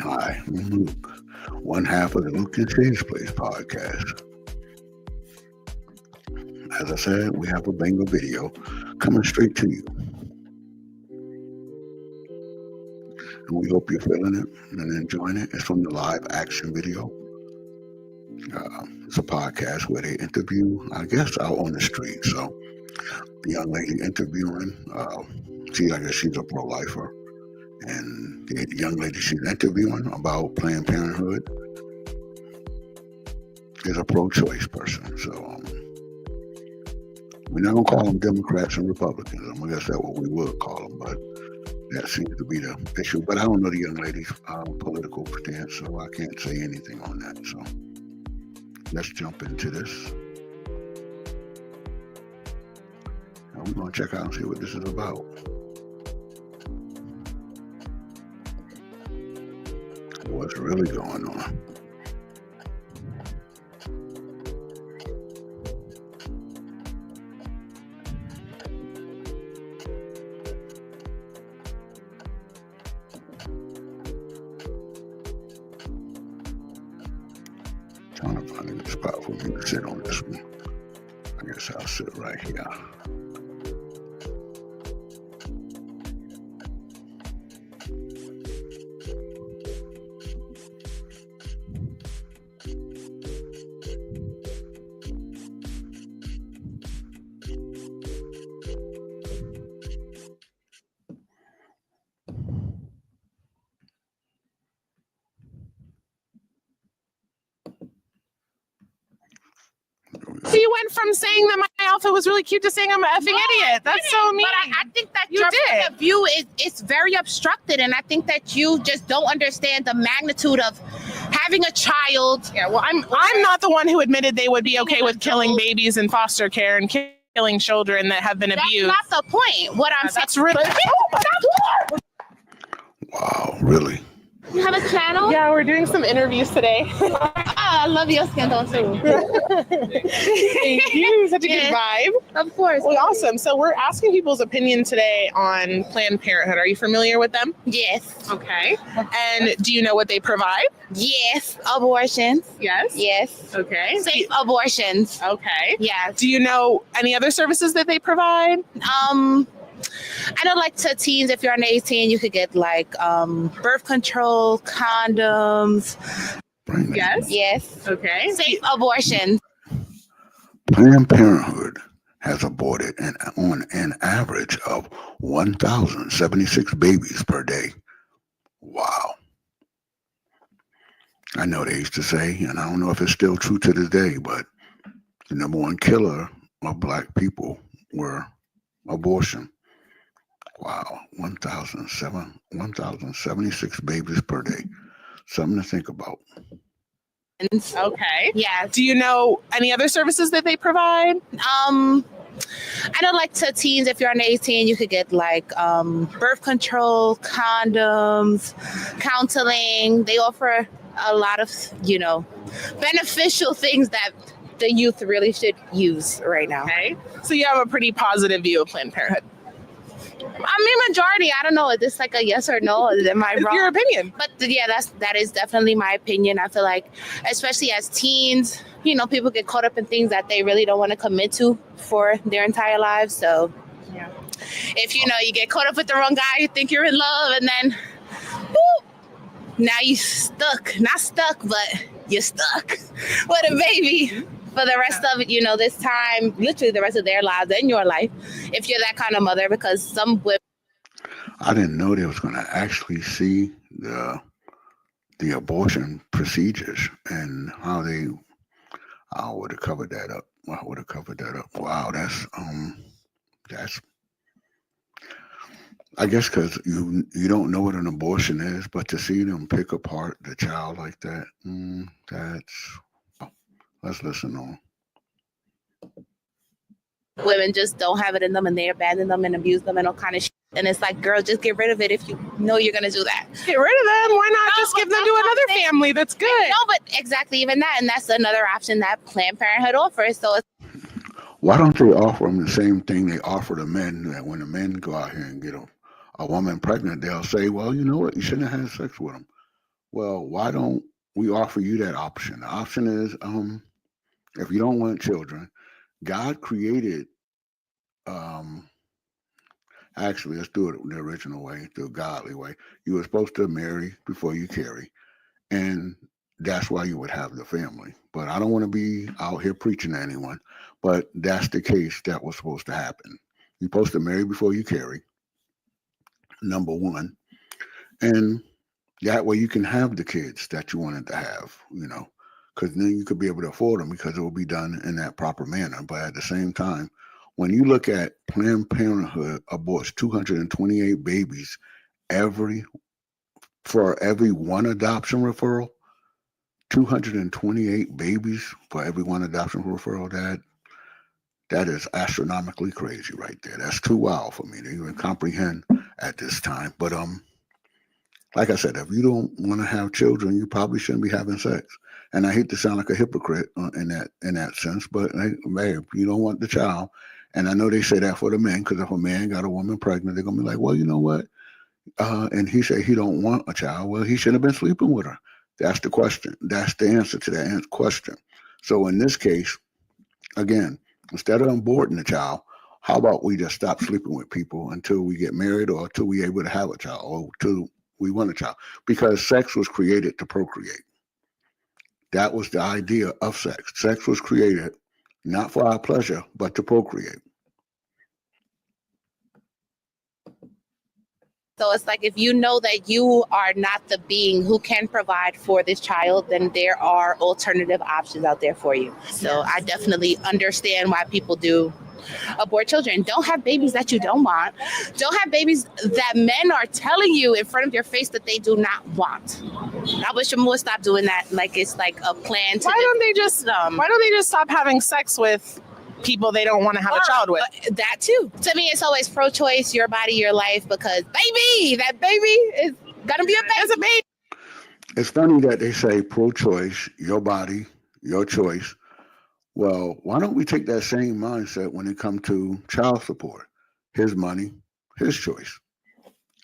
Hi, I'm Luke, one half of the LUKE-N-SHAE'S podcast. As I said, we have a banger video coming straight to you. And we hope you're feeling it and enjoying it. It's from the live action video. It's a podcast where they interview, I guess, out on the street. So the young lady interviewing, I guess she's a pro-lifer. And the young lady she's interviewing about Planned Parenthood is a pro-choice person. So we're not going to call them Democrats and Republicans. I guess that's what we would call them, but that seems to be the issue. But I don't know the young lady's political stance, so I can't say anything on that. So let's jump into this. And we're going to check out and see what this is about. What's really going on? Trying to find a good spot for me to sit on this one. I guess I'll sit right here. So you went from saying that my outfit was really cute to saying I'm an effing idiot. That's so mean. But I think that You your did. point of view is very obstructed, and I think that you just don't understand the magnitude of having a child. Yeah, well, I'm not the one who admitted they would be okay with killing babies in foster care and killing children that have been abused. That's not the point. What I'm saying. That's really. Wow, really? You have a channel? Yeah, we're doing some interviews today. I love your scandal too. Thank you. Such a good vibe. Of course. Well, awesome. So we're asking people's opinion today on Planned Parenthood. Are you familiar with them? Yes. Okay. And do you know what they provide? Yes. Abortions. Yes. Yes. Okay. Safe abortions. Okay. Yes. Do you know any other services that they provide? I know, like, to teens, if you're under 18, you could get like birth control, condoms. Yes. Yes. Okay. Safe abortions. Planned Parenthood has aborted on an average of 1,076 babies per day. Wow. I know they used to say, and I don't know if it's still true to this day, but the number one killer of Black people were abortion. Wow, 1,076 babies per day. Something to think about. Okay. Yes. Do you know any other services that they provide? I know, like, to teens, if you're under 18, you could get like birth control, condoms, counseling. They offer a lot of, beneficial things that the youth really should use right now. Okay. So you have a pretty positive view of Planned Parenthood. I mean, majority. I don't know. Is this like a yes or no? Am I It's wrong? your opinion. But yeah, that is definitely my opinion. I feel like, especially as teens, people get caught up in things that they really don't want to commit to for their entire lives. So, Yeah. if you get caught up with the wrong guy, you think you're in love, and then, boop, now you stuck. Not stuck, but you're stuck with a baby for the rest of this time, literally the rest of their lives and your life, if you're that kind of mother, because some women. I didn't know they was going to actually see the abortion procedures and how they. I would have covered that up. Wow, that's. I guess because you don't know what an abortion is, but to see them pick apart the child like that, that's. Let's listen on. Women just don't have it in them, and they abandon them and abuse them and all kind of shit. And it's like, girl, just get rid of it if you know you're going to do that. Get rid of them. Why not just give them to another family that's good? No, but exactly, even that. And that's another option that Planned Parenthood offers. So it's. Why don't they offer them the same thing they offer the men? That when the men go out here and get a woman pregnant, they'll say, well, you know what? You shouldn't have had sex with them. Well, why don't we offer you that option? The option is, if you don't want children, God created, um, actually, let's do it the original way, the godly way. You were supposed to marry before you carry, and that's why you would have the family. But I don't want to be out here preaching to anyone, but that's the case that was supposed to happen. You're supposed to marry before you carry, number one, and that way you can have the kids that you wanted to have, because then you could be able to afford them because it will be done in that proper manner. But at the same time, when you look at Planned Parenthood aborts 228 babies for every one adoption referral, 228 babies for every one adoption referral, that is astronomically crazy right there. That's too wild for me to even comprehend at this time. But like I said, if you don't want to have children, you probably shouldn't be having sex. And I hate to sound like a hypocrite in that sense, but hey, you don't want the child. And I know they say that for the men, because if a man got a woman pregnant, they're gonna be like, well, you know what? And he said he don't want a child. Well, he should have been sleeping with her. That's the question. That's the answer to that question. So in this case, again, instead of aborting the child, how about we just stop sleeping with people until we get married or until we're able to have a child or until we want a child? Because sex was created to procreate. That was the idea of sex. Sex was created not for our pleasure, but to procreate. So it's like, if you know that you are not the being who can provide for this child, then there are alternative options out there for you. So I definitely understand why people do abort children. Don't have babies that you don't want. Don't have babies that men are telling you in front of your face that they do not want. I wish more stop doing that. Like, it's like a plan to. Why don't they just stop having sex with people they don't want to have a child with? That too. To me, it's always pro-choice, your body, your life, because that baby is gonna be a baby. It's a baby. It's funny that they say pro-choice, your body, your choice. Well, why don't we take that same mindset when it comes to child support? His money, his choice.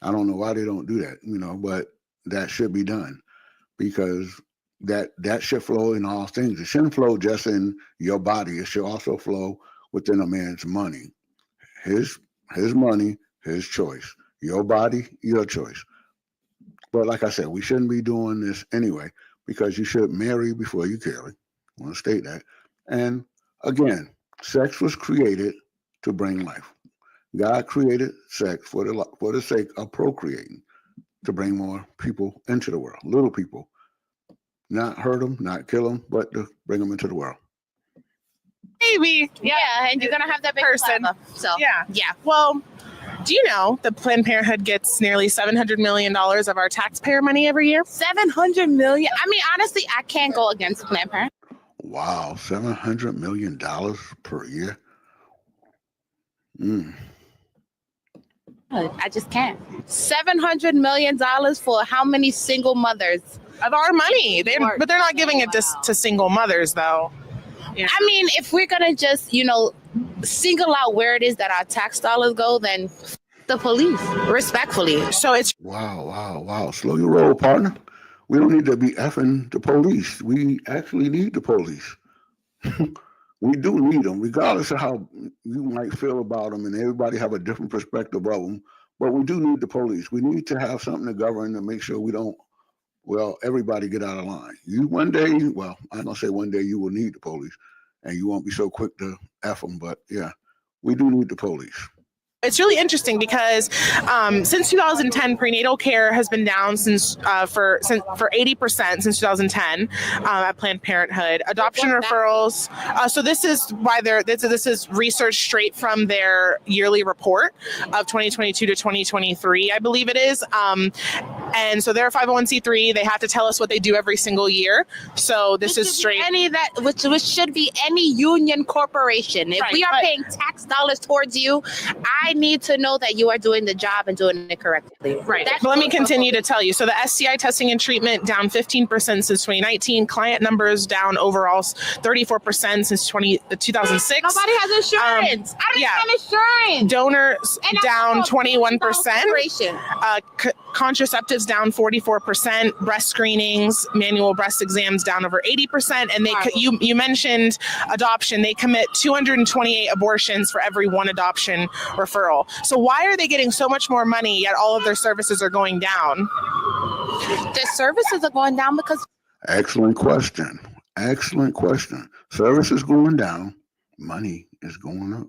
I don't know why they don't do that, but that should be done, because that should flow in all things. It shouldn't flow just in your body. It should also flow within a man's money. His money, his choice. Your body, your choice. But like I said, we shouldn't be doing this anyway, because you should marry before you carry. I want to state that. And again, sex was created to bring life. God created sex for the sake of procreating, to bring more people into the world, little people. Not hurt them, not kill them, but to bring them into the world. Maybe. Yeah, and you're gonna have that big person. So yeah. Well, do you know that Planned Parenthood gets nearly $700 million of our taxpayer money every year? $700 million. I mean, honestly, I can't go against Planned Parenthood. Wow, $700 million per year. I just can't. $700 million for how many single mothers? Of our money. But they're not giving it to single mothers, though. Yeah. I mean, if we're going to just, single out where it is that our tax dollars go, then the police, respectfully. So it's... Wow. Slow your roll, partner. We don't need to be effing the police. We actually need the police. We do need them, regardless of how you might feel about them, and everybody have a different perspective of them. But we do need the police. We need to have something to govern to make sure we don't, everybody get out of line. One day you will need the police, and you won't be so quick to F them. But yeah, we do need the police. It's really interesting because since 2010, prenatal care has been down for 80% since 2010 at Planned Parenthood. Adoption referrals. So this is why this is research straight from their yearly report of 2022 to 2023, I believe it is. And so they're a 501c3. They have to tell us what they do every single year. So this is straight. Which should be any union corporation. If we are paying tax dollars towards you, I need to know that you are doing the job and doing it correctly. Right. But let me continue to tell you. So the STI testing and treatment down 15% since 2019. Client numbers down overall 34% since 2006. Nobody has insurance. I don't have insurance. Donors down 21%. Contraceptives abortives down 44%, breast screenings, manual breast exams down over 80%, and you mentioned adoption. They commit 228 abortions for every one adoption referral. So why are they getting so much more money yet all of their services are going down? The services are going down because... Excellent question. Excellent question. Service is going down. Money is going up.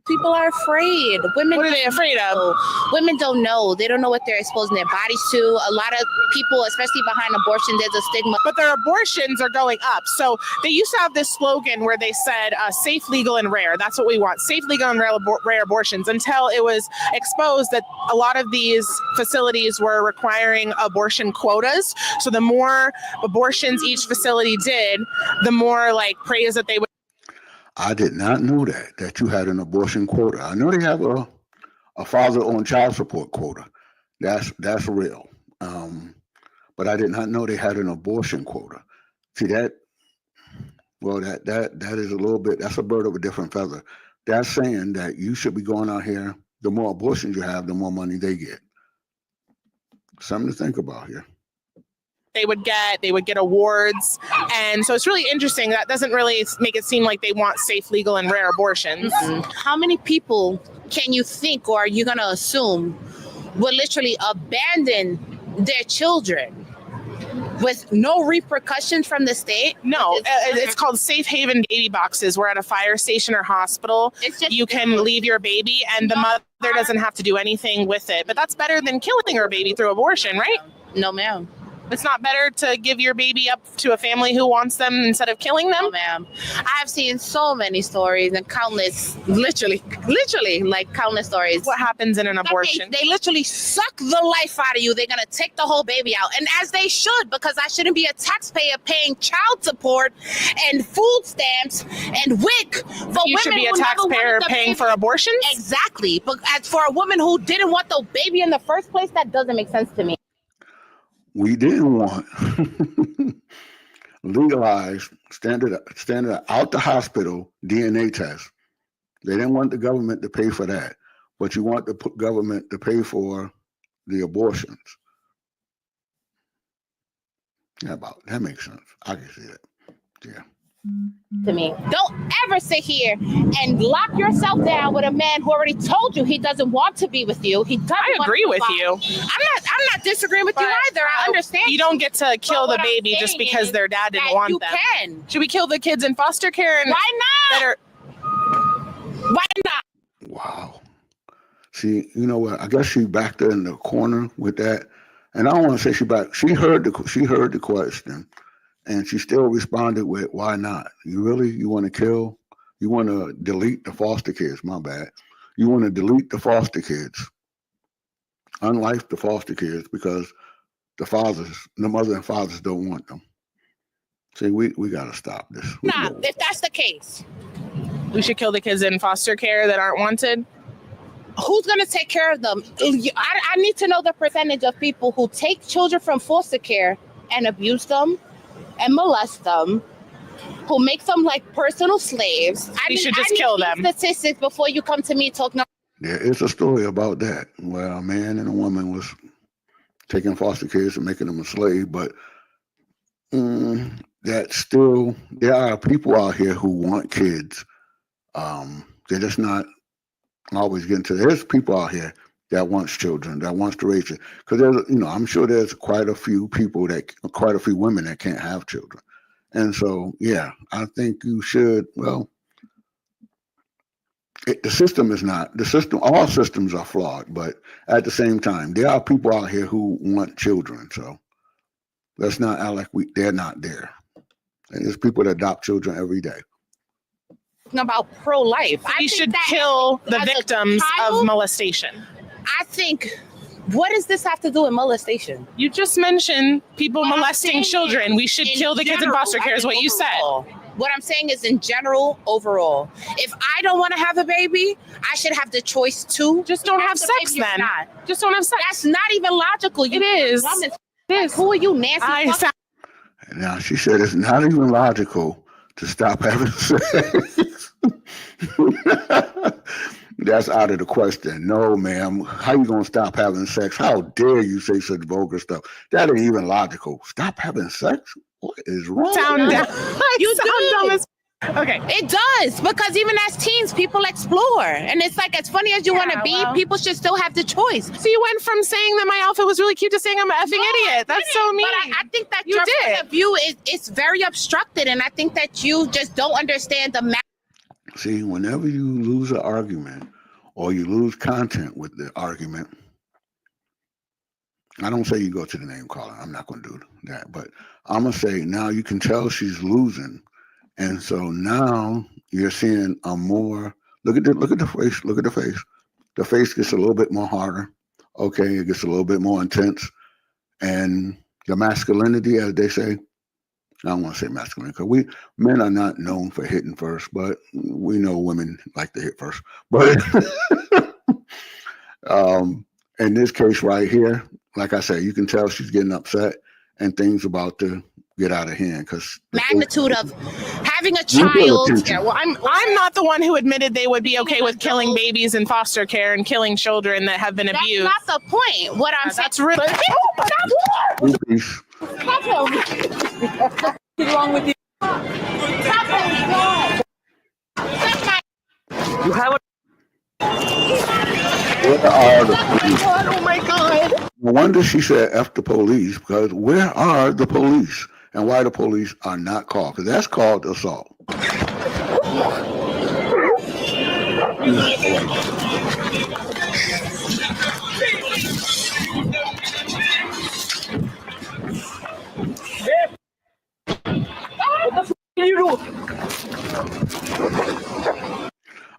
People are afraid. Women. What are they afraid of? Women don't know. They don't know what they're exposing their bodies to. A lot of people, especially behind abortion, there's a stigma. But their abortions are going up. So they used to have this slogan where they said safe, legal, and rare. That's what we want. Safe, legal, and rare abortions, until it was exposed that a lot of these facilities were requiring abortion quotas. So the more abortions each facility did, the more like praise that they would. I did not know that you had an abortion quota. I know they have a father on child support quota. That's real. But I did not know they had an abortion quota. See that? Well, that is a little bit. That's a bird of a different feather. That's saying that you should be going out here. The more abortions you have, the more money they get. Something to think about here. They would get awards. And so it's really interesting. That doesn't really make it seem like they want safe, legal, and rare abortions. Mm-hmm. How many people can you think, or are you going to assume, will literally abandon their children with no repercussions from the state? No, it's called safe haven baby boxes. We're at a fire station or hospital. You can leave your baby and the mother doesn't have to do anything with it. But that's better than killing her baby through abortion, right? No, ma'am. It's not better to give your baby up to a family who wants them instead of killing them? No, ma'am. I have seen so many stories and countless, literally, like countless stories. What happens in an abortion? They literally suck the life out of you. They're going to take the whole baby out. And as they should, because I shouldn't be a taxpayer paying child support and food stamps and WIC for women. You should be a taxpayer paying for abortions? Exactly. But as for a woman who didn't want the baby in the first place, that doesn't make sense to me. We didn't want legalized standard out the hospital DNA tests. They didn't want the government to pay for that, but you want the government to pay for the abortions. Yeah, that makes sense. I can see that. Yeah. To me, don't ever sit here and lock yourself down with a man who already told you he doesn't want to be with you. I agree with you. I'm not disagreeing with you either. I understand. You don't get to kill the baby just because their dad didn't want them. You can. Should we kill the kids in foster care? Why not? Why not? Wow. See, you know what? I guess she backed her in the corner with that, and I don't want to say she backed. She heard the question. And she still responded with, why not? You want to kill? You want to delete the foster kids? My bad. You want to delete the foster kids, unlife the foster kids, because the mother and fathers don't want them. See, we got to stop this. Nah, if that's the case. We should kill the kids in foster care that aren't wanted? Who's going to take care of them? I need to know the percentage of people who take children from foster care and abuse them and molest them, who make them like personal slaves. We should just kill them. Statistics before you come to me talking. Yeah, it's a story about that, where a man and a woman was taking foster kids and making them a slave. But that still, there are people out here who want kids. They're just not always getting to. There's people out here that wants children, that wants to raise it. Because I'm sure there's quite a few women that can't have children. And so, yeah, I think you should, all systems are flawed, but at the same time, there are people out here who want children. So let's not act like they're not there. And there's people that adopt children every day. About pro-life. We should kill the victims of molestation. I think, what does this have to do with molestation? You just mentioned people molesting children. We should kill the kids in foster care is what you said. What I'm saying is in general, overall. If I don't want to have a baby, I should have the choice to. Just don't have sex then. Just don't have sex. That's not even logical. It is. Who are you, Nancy? Now, she said it's not even logical to stop having sex. That's out of the question. No, ma'am. How you gonna stop having sex? How dare you say such vulgar stuff? That ain't even logical. Stop having sex? What is wrong? Sound dumb. You Sound do. dumb as okay. It does, because even as teens, people explore. And it's like, as funny as you want to be, people should still have the choice. So you went from saying that my outfit was really cute to saying I'm an effing idiot. That's so mean. But I think that You your did. point of view is very obstructed, and I think that you just don't understand the See, whenever you lose an argument or you lose content with the argument, I don't say you go to the name calling. I'm not going to do that. But I'm going to say now you can tell she's losing. And so now you're seeing a more, look at the face, look at the face. The face gets a little bit more harder. Okay, it gets a little bit more intense. And the masculinity, as they say, I don't want to say masculine because men are not known for hitting first, but we know women like to hit first. But in this case right here, like I said, you can tell she's getting upset and things about to get out of hand because magnitude of having a child. Yeah, well, I'm not the one who admitted they would be okay with killing babies in foster care and killing children that have been abused. That's not the point. What I'm saying. That's really. What's wrong with you? You have where are the police? Oh my God. No wonder she said F the police, because where are the police? And why the police are not called? Because that's called assault.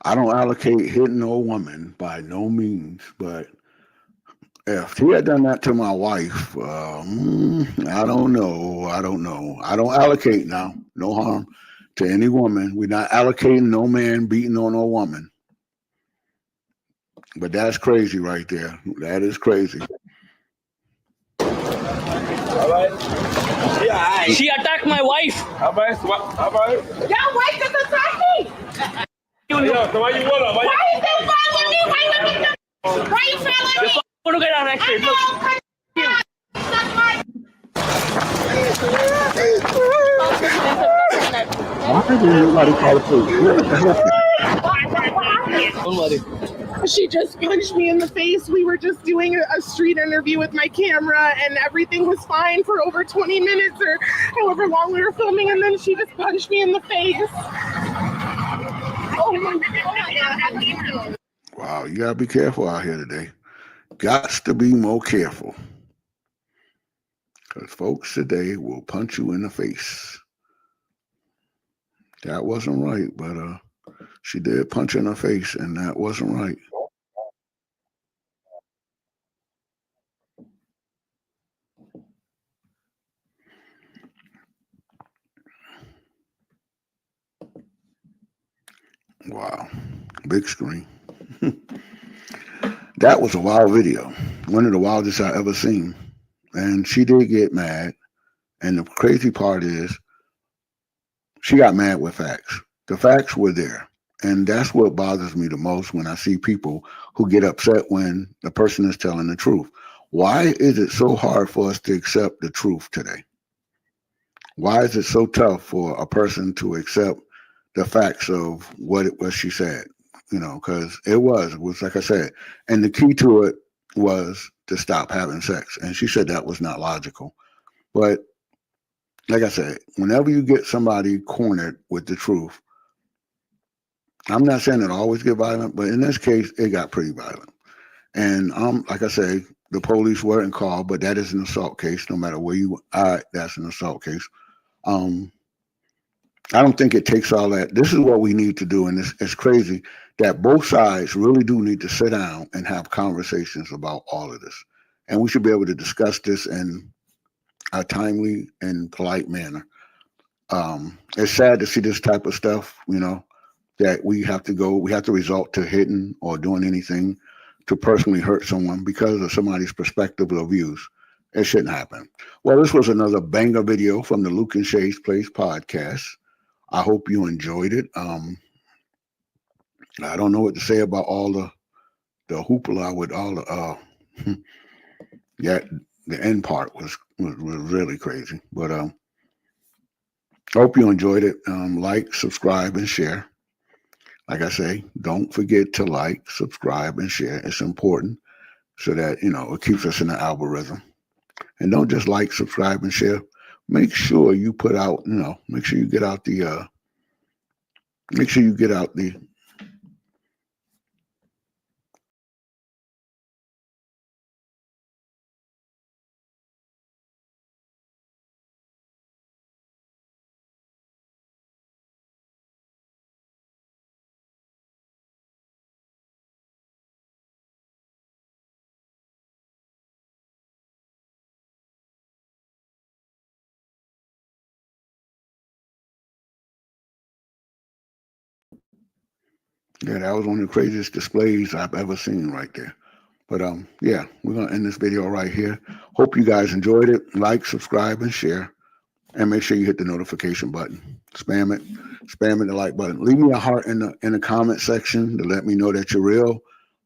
I don't allocate hitting no woman by no means, but if he had done that to my wife, I don't know. I don't allocate now. No harm to any woman. We're not allocating no man beating on no woman. But that's crazy right there. That is crazy. She attacked my wife. Your wife just attacked me. Why is that following me? Why you following me? I'm gonna get arrested. Look. Why did anybody call the police? Don't worry. She just punched me in the face. We were just doing a street interview with my camera and everything was fine for over 20 minutes or however long we were filming, and then she just punched me in the face. Oh my God. Wow, you gotta be careful out here today. Gots to be more careful. Because folks today will punch you in the face. That wasn't right, but she did punch her in the face, and that wasn't right. Wow, big screen. That was a wild video. One of the wildest I ever seen. And she did get mad. And the crazy part is she got mad with facts. The facts were there. And that's what bothers me the most when I see people who get upset when the person is telling the truth. Why is it so hard for us to accept the truth today? Why is it so tough for a person to accept the facts of what she said? You know, because it was like I said, and the key to it was to stop having sex. And she said that was not logical. But like I said, whenever you get somebody cornered with the truth, I'm not saying it always get violent, but in this case, it got pretty violent. And like I say, the police weren't called, but that is an assault case. No matter where you are, that's an assault case. I don't think it takes all that. This is what we need to do, and it's crazy that both sides really do need to sit down and have conversations about all of this. And we should be able to discuss this in a timely and polite manner. It's sad to see this type of stuff, you know, that we have to resort to hitting or doing anything to personally hurt someone because of somebody's perspective or views. It shouldn't happen. Well, this was another banger video from the LUKE-N-SHAE'S podcast. I hope you enjoyed it. I don't know what to say about all the hoopla with all the yeah, the end part was really crazy. But I hope you enjoyed it. Like, subscribe, and share. Like I say, don't forget to like, subscribe, and share. It's important so that it keeps us in the algorithm. And don't just like, subscribe, and share. Make sure you put out, make sure you get out the yeah, that was one of the craziest displays I've ever seen right there. But yeah, we're gonna end this video right here. Hope you guys enjoyed it. Like, subscribe, and share. And make sure you hit the notification button. Spam it, the like button. Leave me a heart in the comment section to let me know that you're real.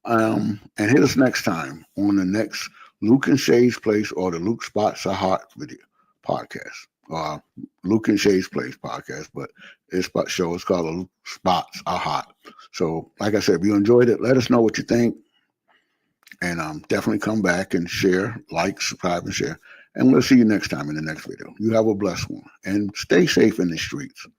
And hit us next time on the next LUKE-N-SHAE'S Place or the Luke Spots Are Hot video podcast. LUKE-N-SHAE'S Place podcast, but it's show. It's called the Luke Spots Are Hot. So, like I said, if you enjoyed it, let us know what you think. And definitely come back and share, like, subscribe, and share. And we'll see you next time in the next video. You have a blessed one. And stay safe in the streets.